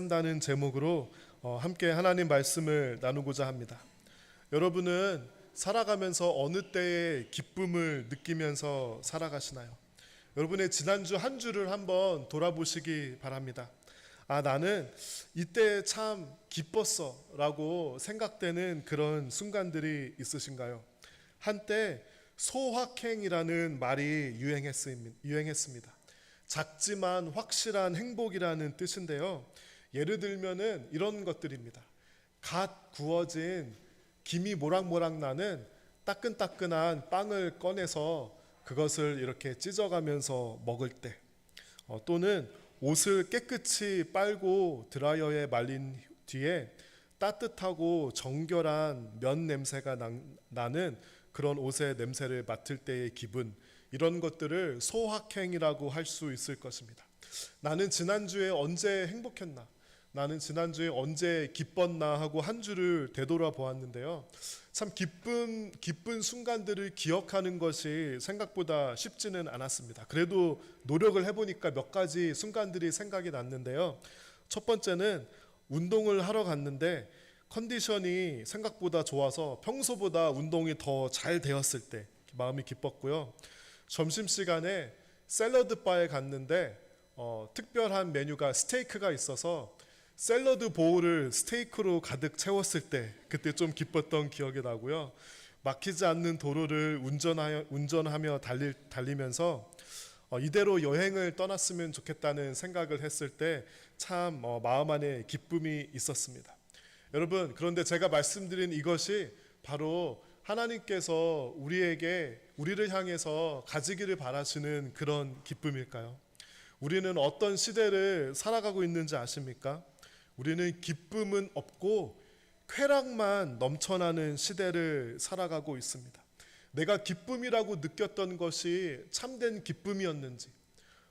산다는 제목으로 함께 하나님 말씀을 나누고자 합니다. 여러분은 살아가면서 어느 때에 기쁨을 느끼면서 살아가시나요? 여러분의 지난주 한 주를 한번 돌아보시기 바랍니다. 나는 이때 참 기뻤어 라고 생각되는 그런 순간들이 있으신가요? 한때 소확행이라는 말이 유행했습니다. 작지만 확실한 행복이라는 뜻인데요. 예를 들면은 이런 것들입니다. 갓 구워진 김이 모락모락 나는 따끈따끈한 빵을 꺼내서 그것을 이렇게 찢어가면서 먹을 때, 또는 옷을 깨끗이 빨고 드라이어에 말린 뒤에 따뜻하고 정결한 면 냄새가 나는 그런 옷의 냄새를 맡을 때의 기분, 이런 것들을 소확행이라고 할 수 있을 것입니다. 나는 지난주에 언제 행복했나? 나는 지난주에 언제 기뻤나 하고 한 주를 되돌아보았는데요. 참 기쁜 순간들을 기억하는 것이 생각보다 쉽지는 않았습니다. 그래도 노력을 해보니까 몇 가지 순간들이 생각이 났는데요. 첫 번째는 운동을 하러 갔는데 컨디션이 생각보다 좋아서 평소보다 운동이 더 잘 되었을 때 마음이 기뻤고요. 점심시간에 샐러드 바에 갔는데 특별한 메뉴가 스테이크가 있어서 샐러드 보울을 스테이크로 가득 채웠을 때 그때 좀 기뻤던 기억이 나고요. 막히지 않는 도로를 운전하며 달리면서 이대로 여행을 떠났으면 좋겠다는 생각을 했을 때 참 마음 안에 기쁨이 있었습니다. 여러분, 그런데 제가 말씀드린 이것이 바로 하나님께서 우리를 향해서 가지기를 바라시는 그런 기쁨일까요? 우리는 어떤 시대를 살아가고 있는지 아십니까? 우리는 기쁨은 없고 쾌락만 넘쳐나는 시대를 살아가고 있습니다. 내가 기쁨이라고 느꼈던 것이 참된 기쁨이었는지,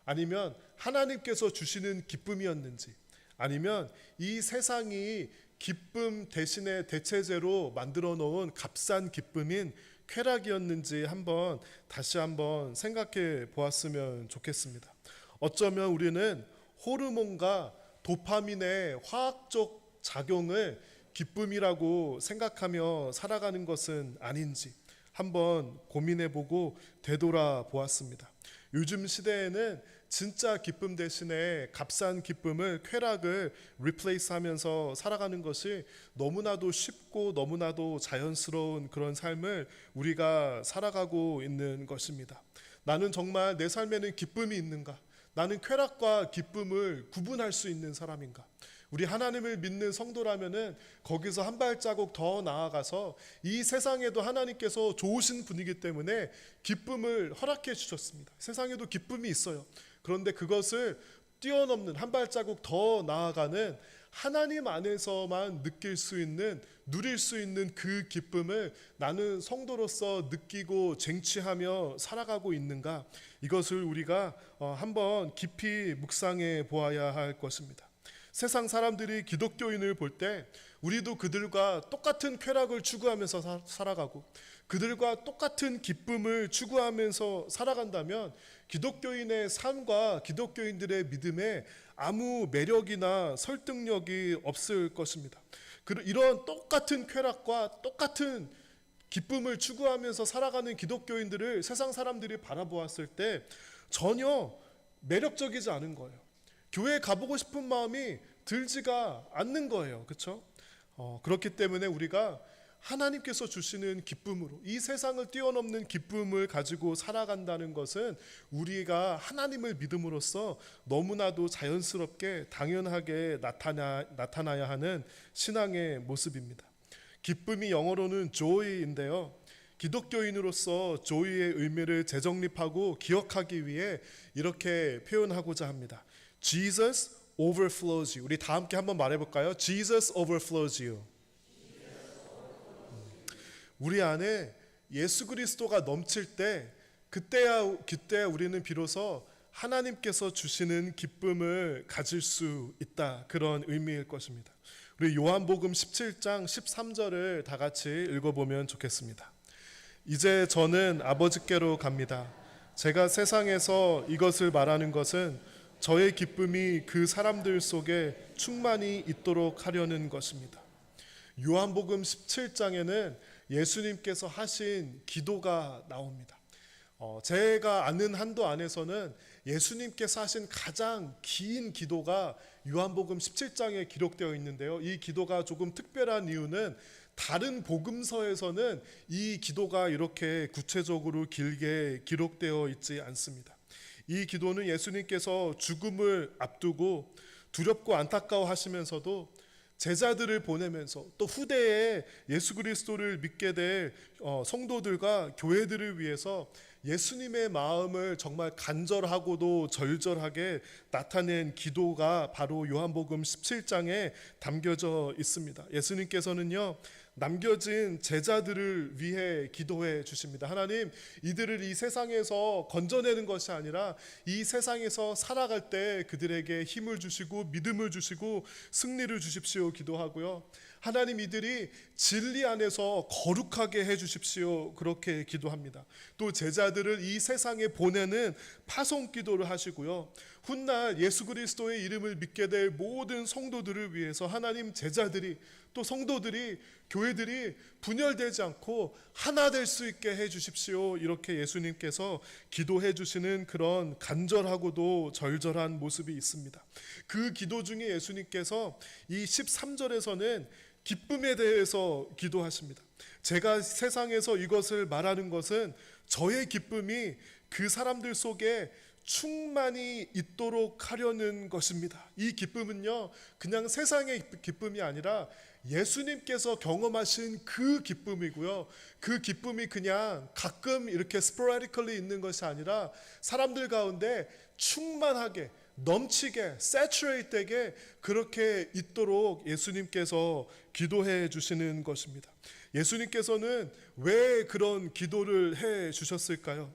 아니면 하나님께서 주시는 기쁨이었는지, 아니면 이 세상이 기쁨 대신에 대체제로 만들어 놓은 값싼 기쁨인 쾌락이었는지 다시 한번 생각해 보았으면 좋겠습니다. 어쩌면 우리는 호르몬과 도파민의 화학적 작용을 기쁨이라고 생각하며 살아가는 것은 아닌지 한번 고민해보고 되돌아보았습니다. 요즘 시대에는 진짜 기쁨 대신에 값싼 기쁨을, 쾌락을 리플레이스하면서 살아가는 것이 너무나도 쉽고 너무나도 자연스러운 그런 삶을 우리가 살아가고 있는 것입니다. 나는 정말 내 삶에는 기쁨이 있는가? 나는 쾌락과 기쁨을 구분할 수 있는 사람인가? 우리 하나님을 믿는 성도라면은 거기서 한 발자국 더 나아가서 이 세상에도 하나님께서 좋으신 분이기 때문에 기쁨을 허락해 주셨습니다. 세상에도 기쁨이 있어요. 그런데 그것을 뛰어넘는, 한 발자국 더 나아가는 하나님 안에서만 누릴 수 있는 그 기쁨을 나는 성도로서 느끼고 쟁취하며 살아가고 있는가? 이것을 우리가 한번 깊이 묵상해 보아야 할 것입니다. 세상 사람들이 기독교인을 볼 때 우리도 그들과 똑같은 쾌락을 추구하면서 살아가고 그들과 똑같은 기쁨을 추구하면서 살아간다면 기독교인의 삶과 기독교인들의 믿음에 아무 매력이나 설득력이 없을 것입니다. 이런 똑같은 쾌락과 똑같은 기쁨을 추구하면서 살아가는 기독교인들을 세상 사람들이 바라보았을 때 전혀 매력적이지 않은 거예요. 교회에 가보고 싶은 마음이 들지가 않는 거예요. 그렇죠? 그렇기 때문에 우리가 하나님께서 주시는 기쁨으로 이 세상을 뛰어넘는 기쁨을 가지고 살아간다는 것은 우리가 하나님을 믿음으로써 너무나도 자연스럽게 당연하게 나타나야 하는 신앙의 모습입니다. 기쁨이 영어로는 joy인데요. 기독교인으로서 joy의 의미를 재정립하고 기억하기 위해 이렇게 표현하고자 합니다. Jesus overflows you. 우리 다 함께 한번 말해볼까요? Jesus overflows you. 우리 안에 예수 그리스도가 넘칠 때 그때 우리는 비로소 하나님께서 주시는 기쁨을 가질 수 있다, 그런 의미일 것입니다. 우리 요한복음 17장 13절을 다 같이 읽어보면 좋겠습니다. 이제 저는 아버지께로 갑니다. 제가 세상에서 이것을 말하는 것은 저의 기쁨이 그 사람들 속에 충만히 있도록 하려는 것입니다. 요한복음 17장에는 예수님께서 하신 기도가 나옵니다. 제가 아는 한도 안에서는 예수님께서 하신 가장 긴 기도가 요한복음 17장에 기록되어 있는데요. 이 기도가 조금 특별한 이유는 다른 복음서에서는 이 기도가 이렇게 구체적으로 길게 기록되어 있지 않습니다. 이 기도는 예수님께서 죽음을 앞두고 두렵고 안타까워 하시면서도 제자들을 보내면서 또 후대에 예수 그리스도를 믿게 될 성도들과 교회들을 위해서 예수님의 마음을 정말 간절하고도 절절하게 나타낸 기도가 바로 요한복음 17장에 담겨져 있습니다. 예수님께서는요, 남겨진 제자들을 위해 기도해 주십니다. 하나님, 이들을 이 세상에서 건져내는 것이 아니라 이 세상에서 살아갈 때 그들에게 힘을 주시고 믿음을 주시고 승리를 주십시오 기도하고요. 하나님, 이들이 진리 안에서 거룩하게 해 주십시오 그렇게 기도합니다. 또 제자들을 이 세상에 보내는 파송 기도를 하시고요. 훗날 예수 그리스도의 이름을 믿게 될 모든 성도들을 위해서 하나님, 제자들이 또 성도들이 교회들이 분열되지 않고 하나 될 수 있게 해 주십시오 이렇게 예수님께서 기도해 주시는 그런 간절하고도 절절한 모습이 있습니다. 그 기도 중에 예수님께서 이 13절에서는 기쁨에 대해서 기도하십니다. 제가 세상에서 이것을 말하는 것은 저의 기쁨이 그 사람들 속에 충만히 있도록 하려는 것입니다. 이 기쁨은요, 그냥 세상의 기쁨이 아니라 예수님께서 경험하신 그 기쁨이고요. 그 기쁨이 그냥 가끔 이렇게 sporadically 있는 것이 아니라 사람들 가운데 충만하게 넘치게 saturated되게 그렇게 있도록 예수님께서 기도해 주시는 것입니다. 예수님께서는 왜 그런 기도를 해 주셨을까요?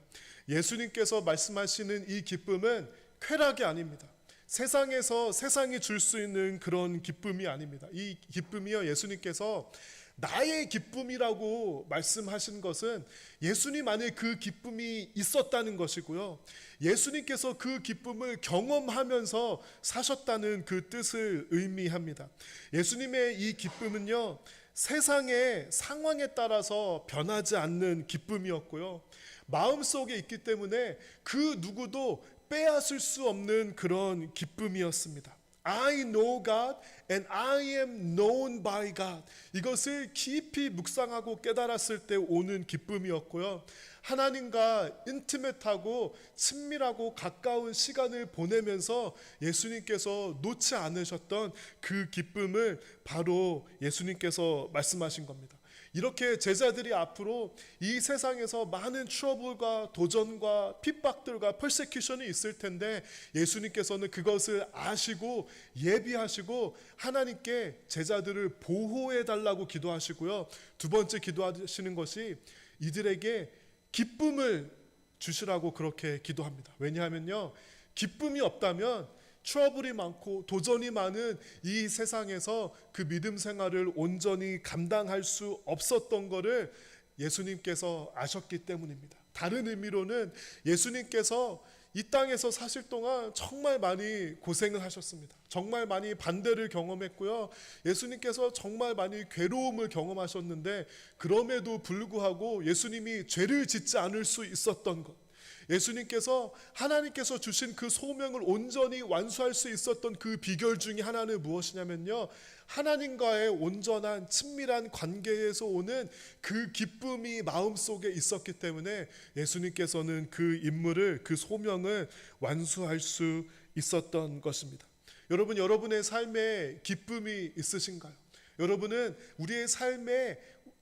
예수님께서 말씀하시는 이 기쁨은 쾌락이 아닙니다. 세상에서 세상이 줄 수 있는 그런 기쁨이 아닙니다. 이 기쁨이요, 예수님께서 나의 기쁨이라고 말씀하신 것은 예수님 안에 그 기쁨이 있었다는 것이고요. 예수님께서 그 기쁨을 경험하면서 사셨다는 그 뜻을 의미합니다. 예수님의 이 기쁨은요, 세상의 상황에 따라서 변하지 않는 기쁨이었고요. 마음속에 있기 때문에 그 누구도 빼앗을 수 없는 그런 기쁨이었습니다. I know God and I am known by God. 이것을 깊이 묵상하고 깨달았을 때 오는 기쁨이었고요. 하나님과 인티메트하고 친밀하고 가까운 시간을 보내면서 예수님께서 놓지 않으셨던 그 기쁨을 바로 예수님께서 말씀하신 겁니다. 이렇게 제자들이 앞으로 이 세상에서 많은 트러블과 도전과 핍박들과 퍼세큐션이 있을 텐데 예수님께서는 그것을 아시고 예비하시고 하나님께 제자들을 보호해 달라고 기도하시고요. 두 번째 기도하시는 것이 이들에게 기쁨을 주시라고 그렇게 기도합니다. 왜냐하면요, 기쁨이 없다면 트러블이 많고 도전이 많은 이 세상에서 그 믿음 생활을 온전히 감당할 수 없었던 것을 예수님께서 아셨기 때문입니다. 다른 의미로는 예수님께서 이 땅에서 사실 동안 정말 많이 고생을 하셨습니다. 정말 많이 반대를 경험했고요. 예수님께서 정말 많이 괴로움을 경험하셨는데 그럼에도 불구하고 예수님이 죄를 짓지 않을 수 있었던 것, 예수님께서 하나님께서 주신 그 소명을 온전히 완수할 수 있었던 그 비결 중에 하나는 무엇이냐면요, 하나님과의 온전한 친밀한 관계에서 오는 그 기쁨이 마음속에 있었기 때문에 예수님께서는 그 임무를, 그 소명을 완수할 수 있었던 것입니다. 여러분, 여러분의 삶에 기쁨이 있으신가요? 여러분은 우리의 삶에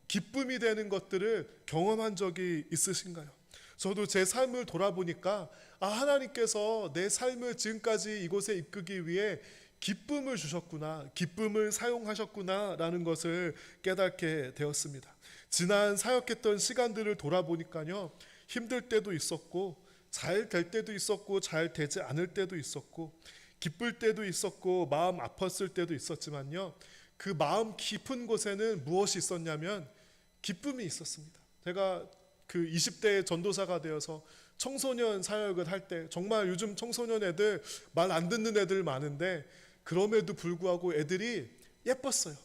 기쁨이 되는 것들을 경험한 적이 있으신가요? 저도 제 삶을 돌아보니까 하나님께서 내 삶을 지금까지 이곳에 이끌기 위해 기쁨을 주셨구나, 기쁨을 사용하셨구나 라는 것을 깨닫게 되었습니다. 지난 사역했던 시간들을 돌아보니까요, 힘들 때도 있었고 잘 될 때도 있었고 잘 되지 않을 때도 있었고 기쁠 때도 있었고 마음 아팠을 때도 있었지만요, 그 마음 깊은 곳에는 무엇이 있었냐면 기쁨이 있었습니다. 제가 그 20대의 전도사가 되어서 청소년 사역을 할 때 정말 요즘 청소년 애들 말 안 듣는 애들 많은데 그럼에도 불구하고 애들이 예뻤어요.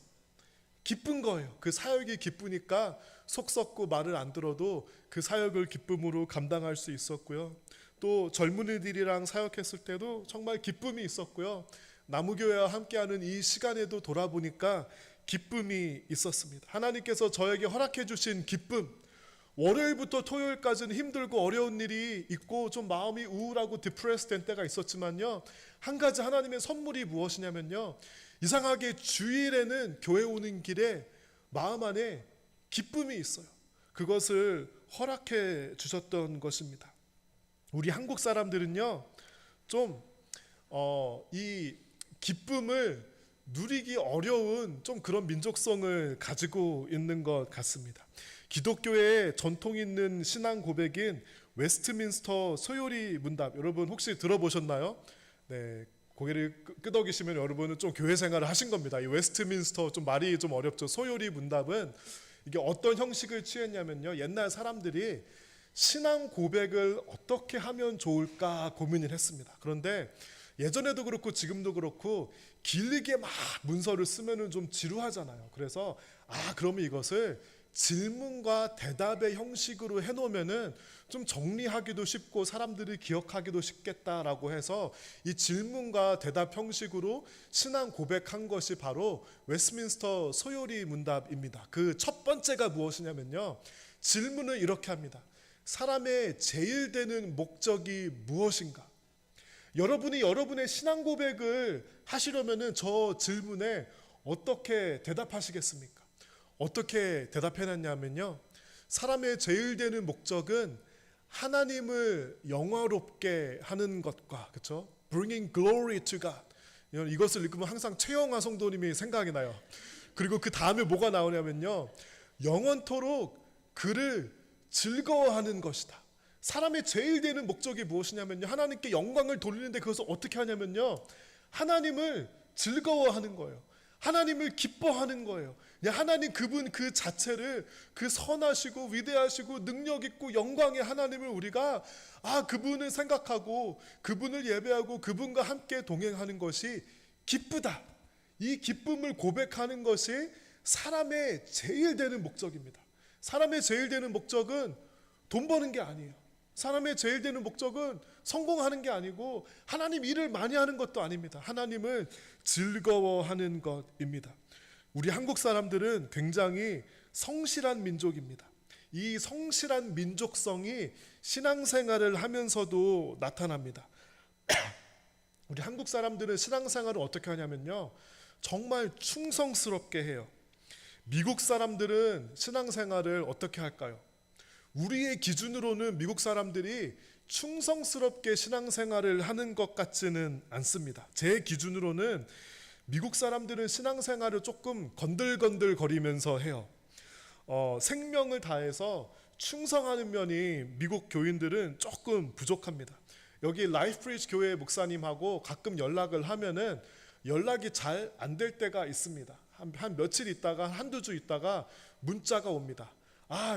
기쁜 거예요. 그 사역이 기쁘니까 속 썩고 말을 안 들어도 그 사역을 기쁨으로 감당할 수 있었고요. 또 젊은이들이랑 사역했을 때도 정말 기쁨이 있었고요. 나무교회와 함께하는 이 시간에도 돌아보니까 기쁨이 있었습니다. 하나님께서 저에게 허락해 주신 기쁨, 월요일부터 토요일까지는 힘들고 어려운 일이 있고 좀 마음이 우울하고 디프레스 된 때가 있었지만요, 한 가지 하나님의 선물이 무엇이냐면요, 이상하게 주일에는 교회 오는 길에 마음 안에 기쁨이 있어요. 그것을 허락해 주셨던 것입니다. 우리 한국 사람들은요, 좀 이 기쁨을 누리기 어려운 좀 그런 민족성을 가지고 있는 것 같습니다. 기독교의 전통 있는 신앙 고백인 웨스트민스터 소요리 문답, 여러분 혹시 들어보셨나요? 네, 고개를 끄덕이시면 여러분은 좀 교회 생활을 하신 겁니다. 이 웨스트민스터, 좀 말이 좀 어렵죠. 소요리 문답은 이게 어떤 형식을 취했냐면요, 옛날 사람들이 신앙 고백을 어떻게 하면 좋을까 고민을 했습니다. 그런데 예전에도 그렇고 지금도 그렇고 길게 막 문서를 쓰면은 좀 지루하잖아요. 그래서 그러면 이것을 질문과 대답의 형식으로 해놓으면은 좀 정리하기도 쉽고 사람들이 기억하기도 쉽겠다라고 해서 이 질문과 대답 형식으로 신앙 고백한 것이 바로 웨스트민스터 소요리 문답입니다. 그 첫 번째가 무엇이냐면요, 질문을 이렇게 합니다. 사람의 제일 되는 목적이 무엇인가? 여러분이 여러분의 신앙 고백을 하시려면은 저 질문에 어떻게 대답하시겠습니까? 어떻게 대답해놨냐면요, 사람의 제일 되는 목적은 하나님을 영화롭게 하는 것과, 그렇죠? Bringing glory to God. 이것을 읽으면 항상 최영화 성도님이 생각이 나요. 그리고 그 다음에 뭐가 나오냐면요, 영원토록 그를 즐거워하는 것이다. 사람의 제일 되는 목적이 무엇이냐면요, 하나님께 영광을 돌리는데 그것을 어떻게 하냐면요, 하나님을 즐거워하는 거예요. 하나님을 기뻐하는 거예요. 하나님 그분 그 자체를, 그 선하시고 위대하시고 능력 있고 영광의 하나님을 우리가 그분을 생각하고 그분을 예배하고 그분과 함께 동행하는 것이 기쁘다. 이 기쁨을 고백하는 것이 사람의 제일 되는 목적입니다. 사람의 제일 되는 목적은 돈 버는 게 아니에요. 사람의 제일 되는 목적은 성공하는 게 아니고 하나님 일을 많이 하는 것도 아닙니다. 하나님을 즐거워하는 것입니다. 우리 한국 사람들은 굉장히 성실한 민족입니다. 이 성실한 민족성이 신앙생활을 하면서도 나타납니다. 우리 한국 사람들은 신앙생활을 어떻게 하냐면요, 정말 충성스럽게 해요. 미국 사람들은 신앙생활을 어떻게 할까요? 우리의 기준으로는 미국 사람들이 충성스럽게 신앙생활을 하는 것 같지는 않습니다. 제 기준으로는 미국 사람들은 신앙생활을 조금 건들건들 거리면서 해요. 생명을 다해서 충성하는 면이 미국 교인들은 조금 부족합니다. 여기 라이프브리지 교회 목사님하고 가끔 연락을 하면은 연락이 잘 안 될 때가 있습니다. 한 며칠 있다가 한두 주 있다가 문자가 옵니다.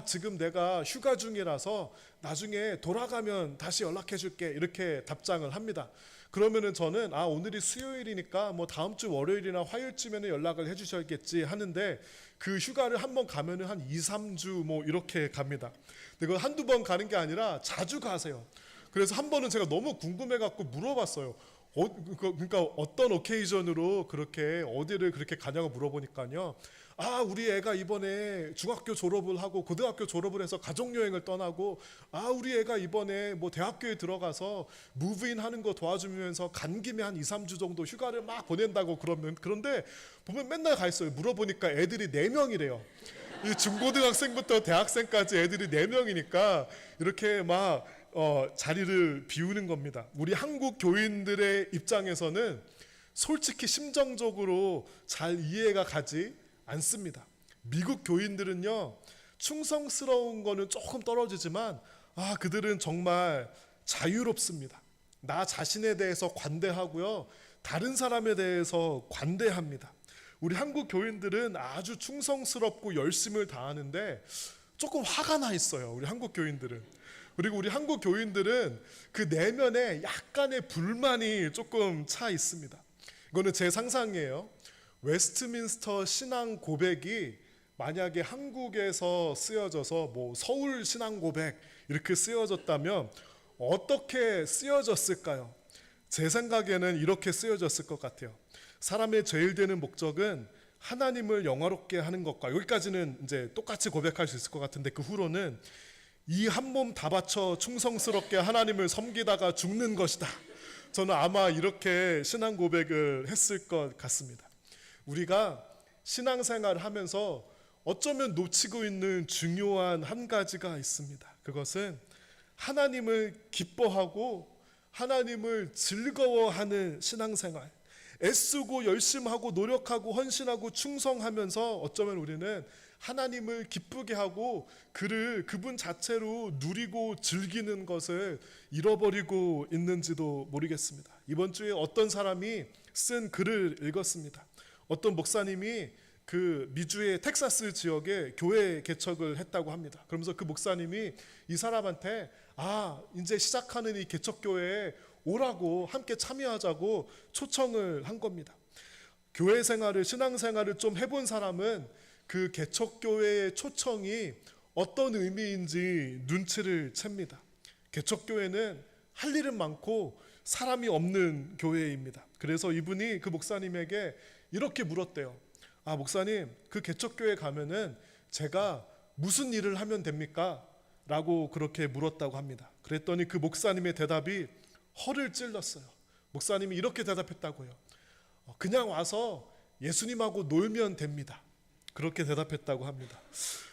지금 내가 휴가 중이라서 나중에 돌아가면 다시 연락해 줄게, 이렇게 답장을 합니다. 그러면은 저는 오늘이 수요일이니까 뭐 다음 주 월요일이나 화요일쯤에는 연락을 해 주셔야겠지 하는데, 그 휴가를 한번 가면은 한 2, 3주 뭐 이렇게 갑니다. 근데 그 한두 번 가는 게 아니라 자주 가세요. 그래서 한 번은 제가 너무 궁금해 갖고 물어봤어요. 그러니까 어떤 오케이전으로 그렇게 어디를 그렇게 가냐고 물어보니까요, 우리 애가 이번에 중학교 졸업을 하고 고등학교 졸업을 해서 가족여행을 떠나고, 우리 애가 이번에 뭐 대학교에 들어가서 무브인 하는 거 도와주면서 간 김에 한 2, 3주 정도 휴가를 막 보낸다고. 그런데 보면 맨날 가 있어요. 물어보니까 애들이 4명이래요. 이 중고등학생부터 대학생까지 애들이 4명이니까 이렇게 막 자리를 비우는 겁니다. 우리 한국 교인들의 입장에서는 솔직히 심정적으로 잘 이해가 가지 않습니다. 미국 교인들은요, 충성스러운 거는 조금 떨어지지만 그들은 정말 자유롭습니다. 나 자신에 대해서 관대하고요, 다른 사람에 대해서 관대합니다. 우리 한국 교인들은 아주 충성스럽고 열심을 다하는데 조금 화가 나 있어요. 우리 한국 교인들은 그리고 우리 한국 교인들은 그 내면에 약간의 불만이 조금 차 있습니다. 이거는 제 상상이에요. 웨스트민스터 신앙 고백이 만약에 한국에서 쓰여져서 뭐 서울 신앙 고백 이렇게 쓰여졌다면 어떻게 쓰여졌을까요? 제 생각에는 이렇게 쓰여졌을 것 같아요. 사람의 제일 되는 목적은 하나님을 영화롭게 하는 것과, 여기까지는 이제 똑같이 고백할 수 있을 것 같은데, 그 후로는 이 한 몸 다 바쳐 충성스럽게 하나님을 섬기다가 죽는 것이다. 저는 아마 이렇게 신앙 고백을 했을 것 같습니다. 우리가 신앙생활을 하면서 어쩌면 놓치고 있는 중요한 한 가지가 있습니다. 그것은 하나님을 기뻐하고 하나님을 즐거워하는 신앙생활, 애쓰고 열심하고 노력하고 헌신하고 충성하면서 어쩌면 우리는 하나님을 기쁘게 하고 그분 자체로 누리고 즐기는 것을 잃어버리고 있는지도 모르겠습니다. 이번 주에 어떤 사람이 쓴 글을 읽었습니다. 어떤 목사님이 그 미주의 텍사스 지역에 교회 개척을 했다고 합니다. 그러면서 그 목사님이 이 사람한테 이제 시작하는 이 개척교회에 오라고, 함께 참여하자고 초청을 한 겁니다. 교회 생활을, 신앙생활을 좀 해본 사람은 그 개척교회의 초청이 어떤 의미인지 눈치를 챕니다. 개척교회는 할 일은 많고 사람이 없는 교회입니다. 그래서 이분이 그 목사님에게 이렇게 물었대요. 목사님, 그 개척교회 가면은 제가 무슨 일을 하면 됩니까? 라고 그렇게 물었다고 합니다. 그랬더니 그 목사님의 대답이 허를 찔렀어요. 목사님이 이렇게 대답했다고요. 그냥 와서 예수님하고 놀면 됩니다. 그렇게 대답했다고 합니다.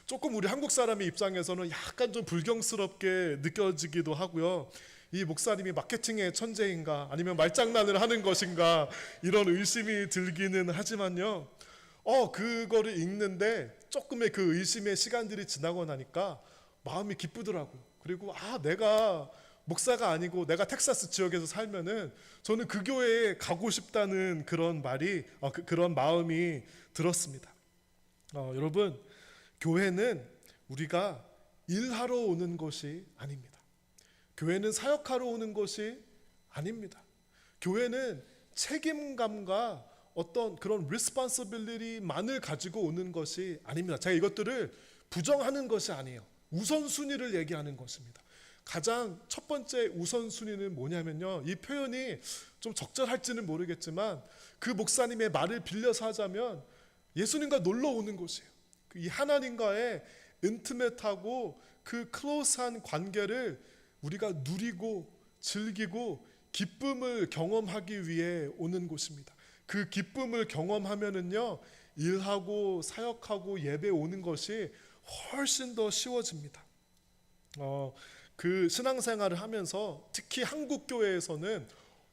조금 우리 한국 사람의 입장에서는 약간 좀 불경스럽게 느껴지기도 하고요. 이 목사님이 마케팅의 천재인가 아니면 말장난을 하는 것인가 이런 의심이 들기는 하지만요. 그거를 읽는데 조금의 그 의심의 시간들이 지나고 나니까 마음이 기쁘더라고요. 그리고 내가 목사가 아니고 내가 텍사스 지역에서 살면은 저는 그 교회에 가고 싶다는 그런 말이 그런 마음이 들었습니다. 여러분, 교회는 우리가 일하러 오는 것이 아닙니다. 교회는 사역하러 오는 것이 아닙니다. 교회는 책임감과 어떤 그런 responsibility만을 가지고 오는 것이 아닙니다. 제가 이것들을 부정하는 것이 아니에요. 우선순위를 얘기하는 것입니다. 가장 첫 번째 우선순위는 뭐냐면요, 이 표현이 좀 적절할지는 모르겠지만 그 목사님의 말을 빌려서 하자면 예수님과 놀러 오는 것이에요. 이 하나님과의 인티메트하고 그 클로스한 관계를 우리가 누리고 즐기고 기쁨을 경험하기 위해 오는 곳입니다. 그 기쁨을 경험하면은요, 일하고 사역하고 예배 오는 것이 훨씬 더 쉬워집니다. 그 신앙생활을 하면서 특히 한국 교회에서는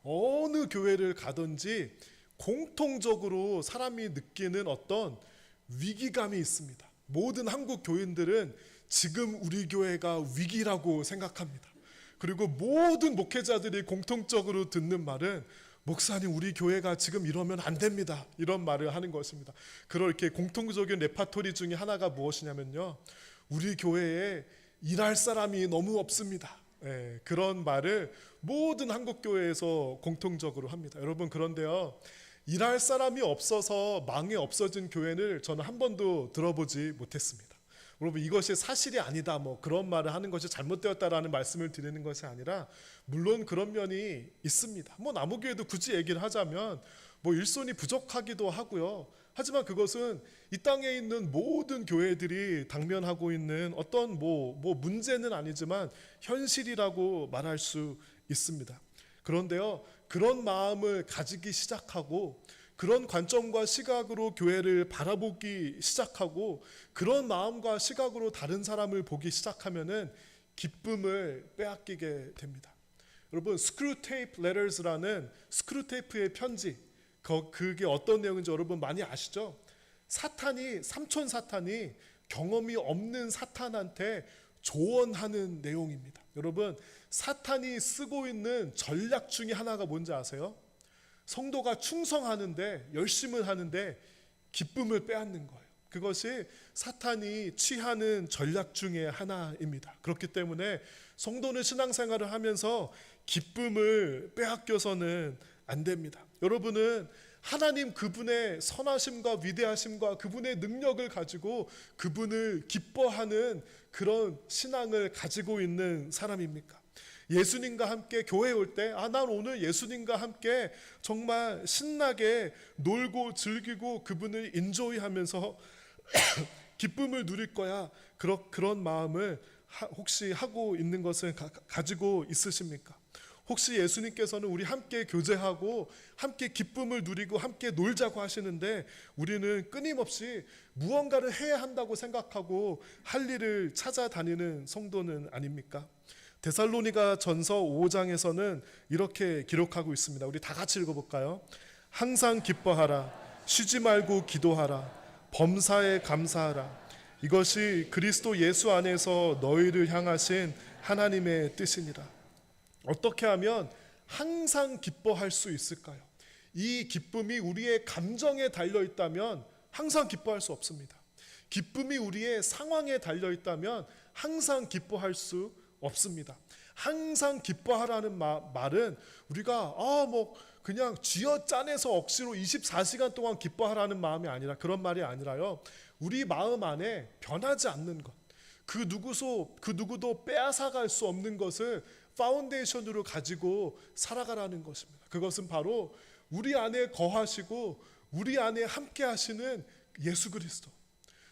어느 교회를 가든지 공통적으로 사람이 느끼는 어떤 위기감이 있습니다. 모든 한국 교인들은 지금 우리 교회가 위기라고 생각합니다. 그리고 모든 목회자들이 공통적으로 듣는 말은 목사님, 우리 교회가 지금 이러면 안 됩니다. 이런 말을 하는 것입니다. 그렇게 공통적인 레파토리 중에 하나가 무엇이냐면요, 우리 교회에 일할 사람이 너무 없습니다. 그런 말을 모든 한국 교회에서 공통적으로 합니다. 여러분, 그런데요, 일할 사람이 없어서 망해 없어진 교회를 저는 한 번도 들어보지 못했습니다. 여러분, 이것이 사실이 아니다, 그런 말을 하는 것이 잘못되었다라는 말씀을 드리는 것이 아니라, 물론 그런 면이 있습니다. 남우교회도 굳이 얘기를 하자면 일손이 부족하기도 하고요. 하지만 그것은 이 땅에 있는 모든 교회들이 당면하고 있는 어떤 문제는 아니지만 현실이라고 말할 수 있습니다. 그런데요, 그런 마음을 가지기 시작하고 그런 관점과 시각으로 교회를 바라보기 시작하고 그런 마음과 시각으로 다른 사람을 보기 시작하면은 기쁨을 빼앗기게 됩니다. 여러분, 스크루테이프 레터스라는 스크루테이프의 편지, 그게 어떤 내용인지 여러분 많이 아시죠? 삼촌 사탄이 경험이 없는 사탄한테 조언하는 내용입니다. 여러분, 사탄이 쓰고 있는 전략 중에 하나가 뭔지 아세요? 성도가 충성하는데, 열심을 하는데 기쁨을 빼앗는 거예요. 그것이 사탄이 취하는 전략 중에 하나입니다. 그렇기 때문에 성도는 신앙생활을 하면서 기쁨을 빼앗겨서는 안 됩니다. 여러분은 하나님 그분의 선하심과 위대하심과 그분의 능력을 가지고 그분을 기뻐하는 그런 신앙을 가지고 있는 사람입니까? 예수님과 함께 교회에 올 때, 난 오늘 예수님과 함께 정말 신나게 놀고 즐기고 그분을 인조이하면서 기쁨을 누릴 거야. 그런 마음을 혹시 하고 있는 것을 가지고 있으십니까? 혹시 예수님께서는 우리 함께 교제하고 함께 기쁨을 누리고 함께 놀자고 하시는데 우리는 끊임없이 무언가를 해야 한다고 생각하고 할 일을 찾아다니는 성도는 아닙니까? 데살로니가 전서 5장에서는 이렇게 기록하고 있습니다. 우리 다 같이 읽어볼까요? 항상 기뻐하라, 쉬지 말고 기도하라, 범사에 감사하라. 이것이 그리스도 예수 안에서 너희를 향하신 하나님의 뜻이니라. 어떻게 하면 항상 기뻐할 수 있을까요? 이 기쁨이 우리의 감정에 달려 있다면 항상 기뻐할 수 없습니다. 기쁨이 우리의 상황에 달려 있다면 항상 기뻐할 수 없습니다. 항상 기뻐하라는 말은 우리가 그냥 쥐어짜내서 억지로 24시간 동안 기뻐하라는 마음이 아니라, 그런 말이 아니라요, 우리 마음 안에 변하지 않는 것, 그 누구도 빼앗아갈 수 없는 것을 파운데이션으로 가지고 살아가라는 것입니다. 그것은 바로 우리 안에 거하시고 우리 안에 함께 하시는 예수 그리스도,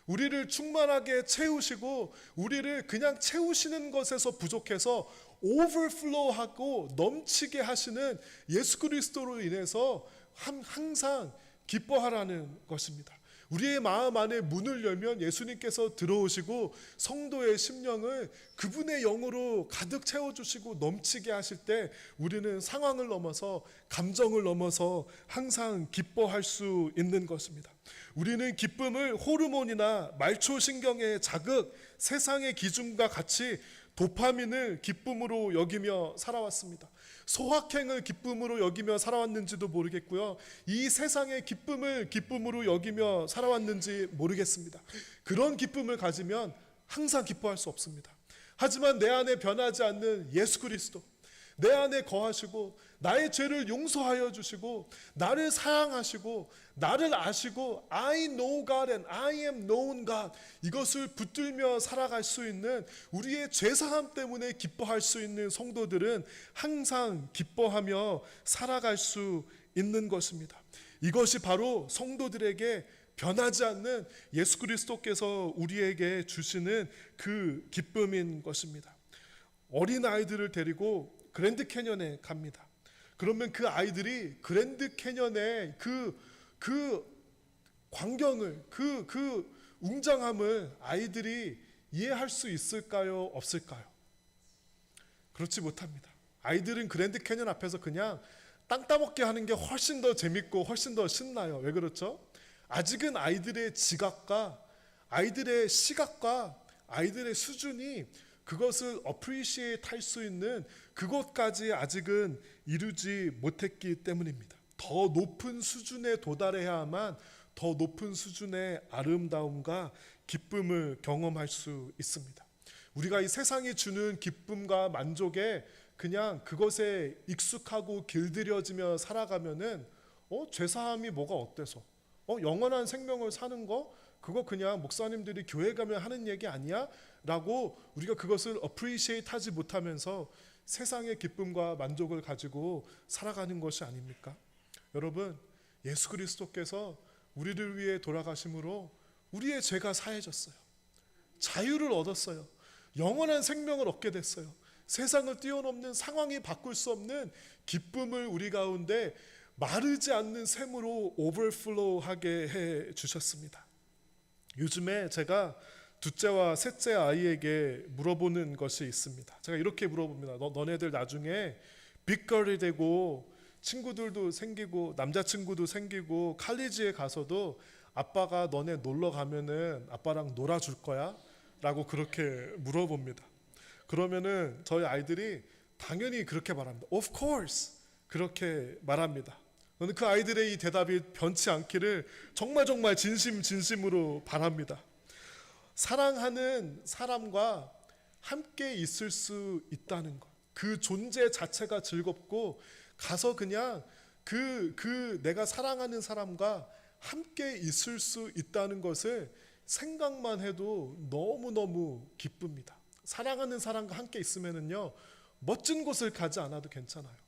우리를 충만하게 채우시고 우리를 그냥 채우시는 것에서 부족해서 오버플로우하고 넘치게 하시는 예수 그리스도로 인해서 항상 기뻐하라는 것입니다. 우리의 마음 안에 문을 열면 예수님께서 들어오시고 성도의 심령을 그분의 영으로 가득 채워주시고 넘치게 하실 때 우리는 상황을 넘어서, 감정을 넘어서 항상 기뻐할 수 있는 것입니다. 우리는 기쁨을 호르몬이나 말초신경의 자극, 세상의 기준과 같이 도파민을 기쁨으로 여기며 살아왔습니다. 소확행을 기쁨으로 여기며 살아왔는지도 모르겠고요, 이 세상의 기쁨을 기쁨으로 여기며 살아왔는지 모르겠습니다. 그런 기쁨을 가지면 항상 기뻐할 수 없습니다. 하지만 내 안에 변하지 않는 예수 그리스도, 내 안에 거하시고 나의 죄를 용서하여 주시고 나를 사랑하시고 나를 아시고 I know God and I am known God, 이것을 붙들며 살아갈 수 있는, 우리의 죄사함 때문에 기뻐할 수 있는 성도들은 항상 기뻐하며 살아갈 수 있는 것입니다. 이것이 바로 성도들에게 변하지 않는 예수 그리스도께서 우리에게 주시는 그 기쁨인 것입니다. 어린 아이들을 데리고 그랜드 캐년에 갑니다. 그러면 그 아이들이 그랜드 캐년의 그 광경을, 그 웅장함을 아이들이 이해할 수 있을까요? 없을까요? 그렇지 못합니다. 아이들은 그랜드 캐년 앞에서 그냥 땅 따먹게 하는 게 훨씬 더 재밌고 훨씬 더 신나요. 왜 그렇죠? 아직은 아이들의 지각과 아이들의 시각과 아이들의 수준이 그것을 appreciate 할 수 있는 그것까지 아직은 이루지 못했기 때문입니다. 더 높은 수준에 도달해야만 더 높은 수준의 아름다움과 기쁨을 경험할 수 있습니다. 우리가 이 세상이 주는 기쁨과 만족에 그냥 그것에 익숙하고 길들여지며 살아가면은 죄사함이 뭐가 어때서, 영원한 생명을 사는 거 그거 그냥 목사님들이 교회 가면 하는 얘기 아니야? 라고 우리가 그것을 appreciate 하지 못하면서 세상의 기쁨과 만족을 가지고 살아가는 것이 아닙니까? 여러분, 예수 그리스도께서 우리를 위해 돌아가심으로 우리의 죄가 사해졌어요. 자유를 얻었어요. 영원한 생명을 얻게 됐어요. 세상을 뛰어넘는, 상황이 바꿀 수 없는 기쁨을 우리 가운데 마르지 않는 샘으로 오버플로우하게 해 주셨습니다. 요즘에 제가 둘째와 셋째 아이에게 물어보는 것이 있습니다. 제가 이렇게 물어봅니다. 너네들 나중에 빅걸이 되고 친구들도 생기고 남자친구도 생기고 칼리지에 가서도 아빠가 너네 놀러 가면은 아빠랑 놀아줄 거야? 라고 그렇게 물어봅니다. 그러면은 저희 아이들이 당연히 그렇게 말합니다. Of course! 그렇게 말합니다. 저는 그 아이들의 이 대답이 변치 않기를 정말 진심으로 바랍니다. 사랑하는 사람과 함께 있을 수 있다는 것, 그 존재 자체가 즐겁고 가서 그냥 내가 사랑하는 사람과 함께 있을 수 있다는 것을 생각만 해도 너무너무 기쁩니다. 사랑하는 사람과 함께 있으면은요, 멋진 곳을 가지 않아도 괜찮아요.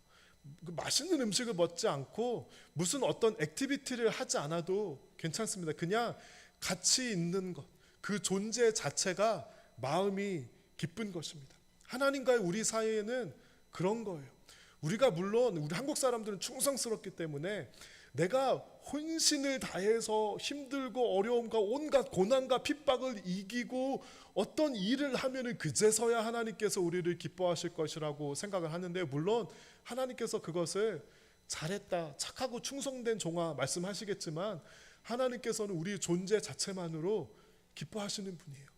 맛있는 음식을 먹지 않고 무슨 어떤 액티비티를 하지 않아도 괜찮습니다. 그냥 같이 있는 것, 그 존재 자체가 마음이 기쁜 것입니다. 하나님과의 우리 사이에는 그런 거예요. 우리가 물론 우리 한국 사람들은 충성스럽기 때문에 내가 혼신을 다해서 힘들고 어려움과 온갖 고난과 핍박을 이기고 어떤 일을 하면은 그제서야 하나님께서 우리를 기뻐하실 것이라고 생각을 하는데, 물론 하나님께서 그것을 잘했다, 착하고 충성된 종아 말씀하시겠지만 하나님께서는 우리 존재 자체만으로 기뻐하시는 분이에요.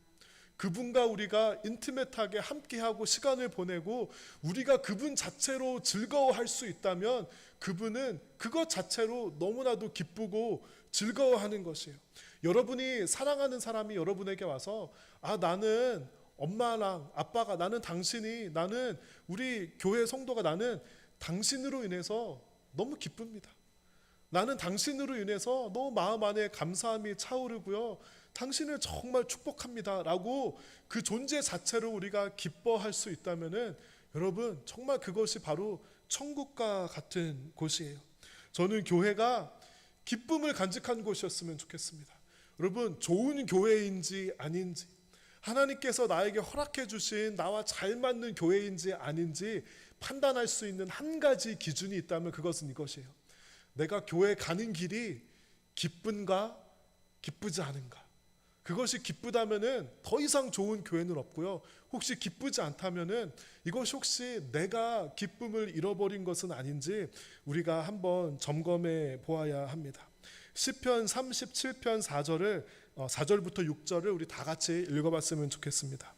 그분과 우리가 인티메트하게 함께하고 시간을 보내고 우리가 그분 자체로 즐거워할 수 있다면 그분은 그것 자체로 너무나도 기쁘고 즐거워하는 것이에요. 여러분이 사랑하는 사람이 여러분에게 와서 나는 엄마랑 아빠가, 나는 우리 교회 성도가 나는 당신으로 인해서 너무 기쁩니다. 나는 당신으로 인해서 너무 마음 안에 감사함이 차오르고요, 당신을 정말 축복합니다 라고 그 존재 자체로 우리가 기뻐할 수 있다면은 여러분, 정말 그것이 바로 천국과 같은 곳이에요. 저는 교회가 기쁨을 간직한 곳이었으면 좋겠습니다. 여러분, 좋은 교회인지 아닌지, 하나님께서 나에게 허락해 주신 나와 잘 맞는 교회인지 아닌지 판단할 수 있는 한 가지 기준이 있다면 그것은 이것이에요. 내가 교회 가는 길이 기쁜가 기쁘지 않은가. 그것이 기쁘다면은 더 이상 좋은 교회는 없고요, 혹시 기쁘지 않다면은 이것이 혹시 내가 기쁨을 잃어버린 것은 아닌지 우리가 한번 점검해 보아야 합니다. 시편 37편 4절부터 6절을 우리 다 같이 읽어봤으면 좋겠습니다.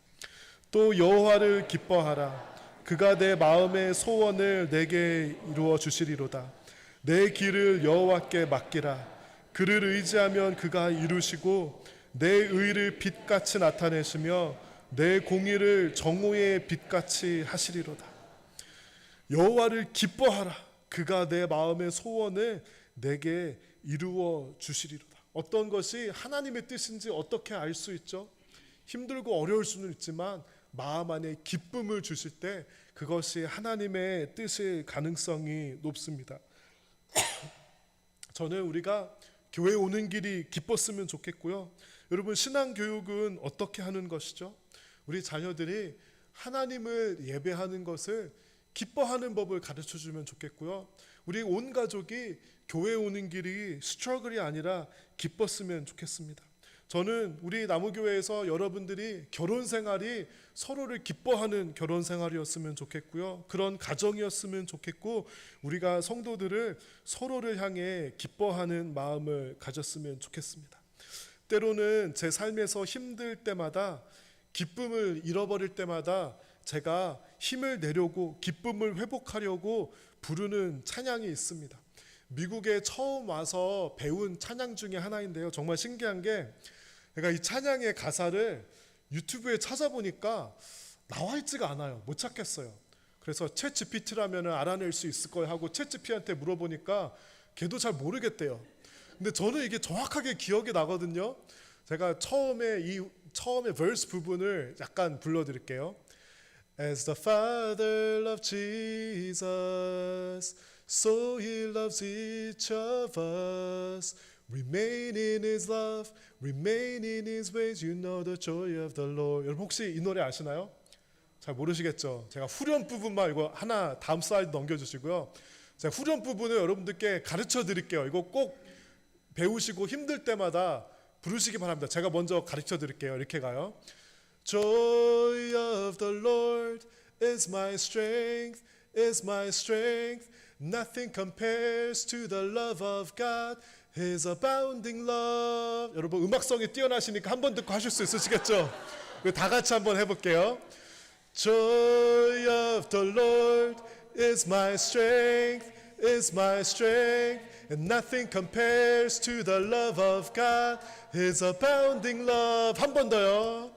또 여호와를 기뻐하라. 그가 내 마음의 소원을 내게 이루어 주시리로다. 내 길을 여호와께 맡기라. 그를 의지하면 그가 이루시고 내 의를 빛같이 나타내시며 내 공의를 정오의 빛같이 하시리로다. 여호와를 기뻐하라. 그가 내 마음의 소원을 내게 이루어 주시리로다. 어떤 것이 하나님의 뜻인지 어떻게 알 수 있죠? 힘들고 어려울 수는 있지만 마음 안에 기쁨을 주실 때 그것이 하나님의 뜻일 가능성이 높습니다. 저는 우리가 교회 오는 길이 기뻤으면 좋겠고요. 여러분, 신앙교육은 어떻게 하는 것이죠? 우리 자녀들이 하나님을 예배하는 것을 기뻐하는 법을 가르쳐주면 좋겠고요. 우리 온 가족이 교회 오는 길이 스트러글이 아니라 기뻤으면 좋겠습니다. 저는 우리 나무교회에서 여러분들이 결혼 생활이 서로를 기뻐하는 결혼 생활이었으면 좋겠고요, 그런 가정이었으면 좋겠고, 우리가 성도들을 서로를 향해 기뻐하는 마음을 가졌으면 좋겠습니다. 때로는 제 삶에서 힘들 때마다, 기쁨을 잃어버릴 때마다 제가 힘을 내려고 기쁨을 회복하려고 부르는 찬양이 있습니다. 미국에 처음 와서 배운 찬양 중에 하나인데요, 정말 신기한 게 제가 이 찬양의 가사를 유튜브에 찾아보니까 나와 있지가 않아요. 못 찾겠어요. 그래서 챗 GPT라면 알아낼 수 있을 거야 하고 챗 GPT한테 물어보니까 걔도 잘 모르겠대요. 근데 저는 이게 정확하게 기억이 나거든요. 제가 처음에 verse 부분을 약간 불러드릴게요. As the Father loved Jesus, so He loves each of us. Remain in His love, remain in His ways. You know the joy of the Lord. 여러분 혹시 이 노래 아시나요? 잘 모르시겠죠? 제가 후렴 부분만 이거 하나 다음 슬라이드 넘겨주시고요. 제가 후렴 부분을 여러분들께 가르쳐 드릴게요. 이거 꼭 배우시고 힘들 때마다 부르시기 바랍니다. 제가 먼저 가르쳐 드릴게요. 이렇게 가요. Joy of the Lord is my strength, is my strength. Nothing compares to the love of God, His abounding love. 여러분 음악성이 뛰어나시니까 한 번 듣고 하실 수 있으시겠죠? 다 같이 한번 해볼게요. Joy of the Lord is my strength, is my strength, and nothing compares to the love of God, His abounding love. 한 번 더요.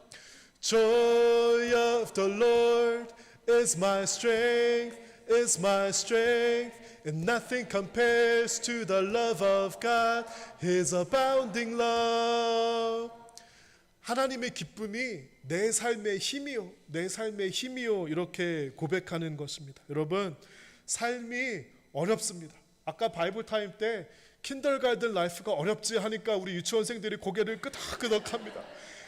Joy of the Lord is my strength, is my strength, and nothing compares to the love of God, His abounding love. 하나님의 기쁨이 내 삶의 힘이요, 내 삶의 힘이요, 이렇게 고백하는 것입니다. 여러분, 삶이 어렵습니다. 아까 바이블 타임 때 킨더가든 라이프가 어렵지 하니까 우리 유치원생들이 고개를 끄덕끄덕합니다.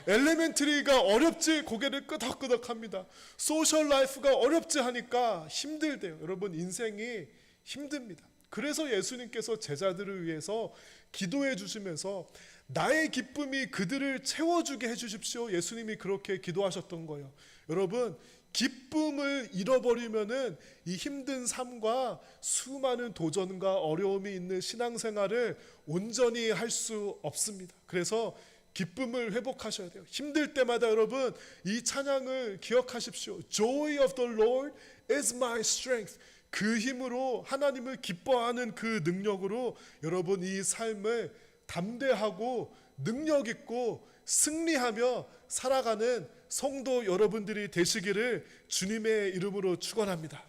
엘레멘트리가 어렵지 고개를 끄덕끄덕합니다. 소셜 라이프가 어렵지 하니까 힘들대요. 여러분, 인생이 힘듭니다. 그래서 예수님께서 제자들을 위해서 기도해 주시면서 나의 기쁨이 그들을 채워주게 해주십시오. 예수님이 그렇게 기도하셨던 거예요. 여러분, 기쁨을 잃어버리면은 이 힘든 삶과 수많은 도전과 어려움이 있는 신앙생활을 온전히 할 수 없습니다. 그래서 기쁨을 회복하셔야 돼요. 힘들 때마다 여러분 이 찬양을 기억하십시오. Joy of the Lord is my strength. 그 힘으로, 하나님을 기뻐하는 그 능력으로 여러분 이 삶을 담대하고 능력 있고 승리하며 살아가는 성도 여러분들이 되시기를 주님의 이름으로 축원합니다.